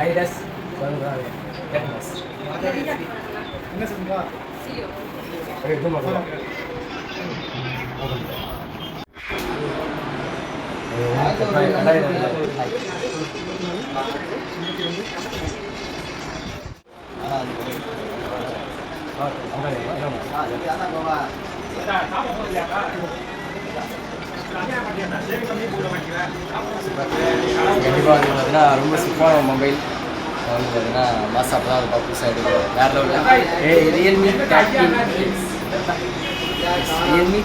IDES என்ன சொல்லுங்க கண்டிப்பாக வந்து பார்த்தீங்கன்னா ரொம்ப சூப்பரான மொபைல் வந்து பார்த்தீங்கன்னா மாசாப் தான் இருக்கும் புதுசாக எடுக்கும் வேறு லெவலில் ரியல்மி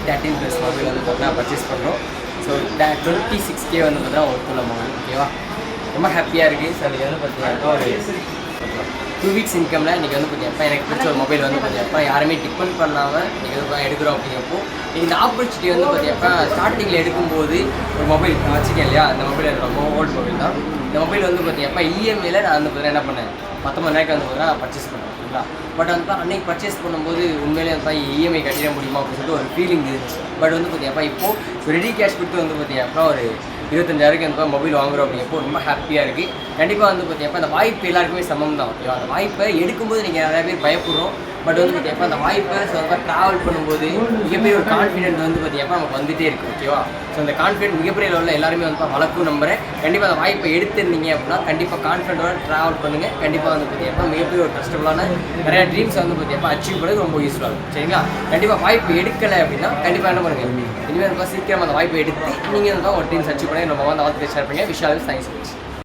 13 ப்ளஸ் மொபைல் வந்து பார்த்தீங்கன்னா பர்ச்சேஸ் பண்ணுறோம். ஸோ 26K வந்து பார்த்தீங்கன்னா ஒர்க்குள்ள மொபைல் ஓகேவா, ரொம்ப ஹாப்பியாக இருக்குது. ஸோ இன்றைக்கி வந்து பார்த்தீங்கன்னா ஒரு 2 வீக்ஸ் இன்கமில் இன்றைக்கி வந்து பார்த்தீங்கன்னா எனக்கு பிடிச்ச ஒரு மொபைல் வந்து பார்த்தீங்கன்னா யாருமே டிபெண்ட் பண்ணாமல் இன்றைக்கி வந்து எடுக்கிறோம். அப்படிங்கிறப்போ இந்த ஆப்பர்ச்சுனிட்டி வந்து பார்த்தீங்கன்னா ஸ்டார்டிங்கில் எடுக்கும்போது ஒரு மொபைல் நான் வச்சுக்கேன் இல்லையா, அந்த மொபைல் எனக்கு ரொம்ப ஓல்டு மொபைல் தான். இந்த மொபைல் வந்து பார்த்தீங்கன்னா இஎம்ஐயில் நான் வந்து பார்த்தீங்கன்னா என்ன பண்ணேன் 19,000 வந்து பார்த்தீங்கன்னா பர்ச்சேஸ் பண்ணேன் ஓகேங்களா. பட் வந்து அன்றைக்கி பர்ச்சேஸ் பண்ணும்போது உண்மையிலே வந்து இஎம்ஐ கட்டிட முடியுமா அப்படின்னு சொல்லிட்டு ஒரு ஃபீலிங் இருந்துச்சு. பட் வந்து பார்த்தீங்கன்னா இப்போது ரெடி கேஷ் கொடுத்து வந்து பார்த்தீங்கன்னா ஒரு 25,000 வந்து மொபைல் வாங்குறோம். அப்படிங்கிறப்போ ரொம்ப ஹாப்பியாக இருக்குது. கண்டிப்பாக வந்து பார்த்தீங்கன்னா அந்த வாய்ப்பு எல்லாருக்குமே சமம் தான் ஓகேவா. அந்த வாய்ப்பை எடுக்கும்போது நீங்கள் நிறைய பேர் பயப்படுறோம். பட் வந்து பார்த்தீங்கன்னா அந்த வாய்ப்பை ட்ராவல் பண்ணும்போது மிகப்பெரிய ஒரு கான்ஃபிடென்ட் வந்து பார்த்தீங்கன்னா நமக்கு வந்துகிட்டே இருக்குது ஓகேவா. ஸோ அந்த கான்ஃபிடென்ட் மிகப்பெரிய லெவலில் எல்லாருமே வந்து வளர்க்கும் நம்புறேன். கண்டிப்பாக அந்த வாய்ப்பை எடுத்துருந்தீங்க அப்படின்னா கண்டிப்பாக கான்ஃபிடென்ட்டோட ட்ராவல் பண்ணுங்கள். கண்டிப்பாக வந்து பார்த்தீங்கன்னா மிகப்பெரிய ஒரு ட்ரஸ்டபுளான நிறையா ட்ரீம்ஸ் வந்து பார்த்தீங்கன்னா அச்சீவ் பண்ணது ரொம்ப யூஸ்ஃபுல்லாக இருக்கும் சரிங்களா. கண்டிப்பாக வாய்ப்பு எடுக்கலை அப்படின்னா கண்டிப்பாக என்ன பண்ணுங்கள், இனிமேல் சீக்கிரம் அந்த வாய்ப்பை எடுத்து நீங்கள் தான் ஒரு ட்ரீம்ஸ் அச்சீவ் பண்ணி நம்ம வந்து வாழ்க்கை ஷேர் பண்ணுங்கள். விஷால் தேங்க்ஸ்.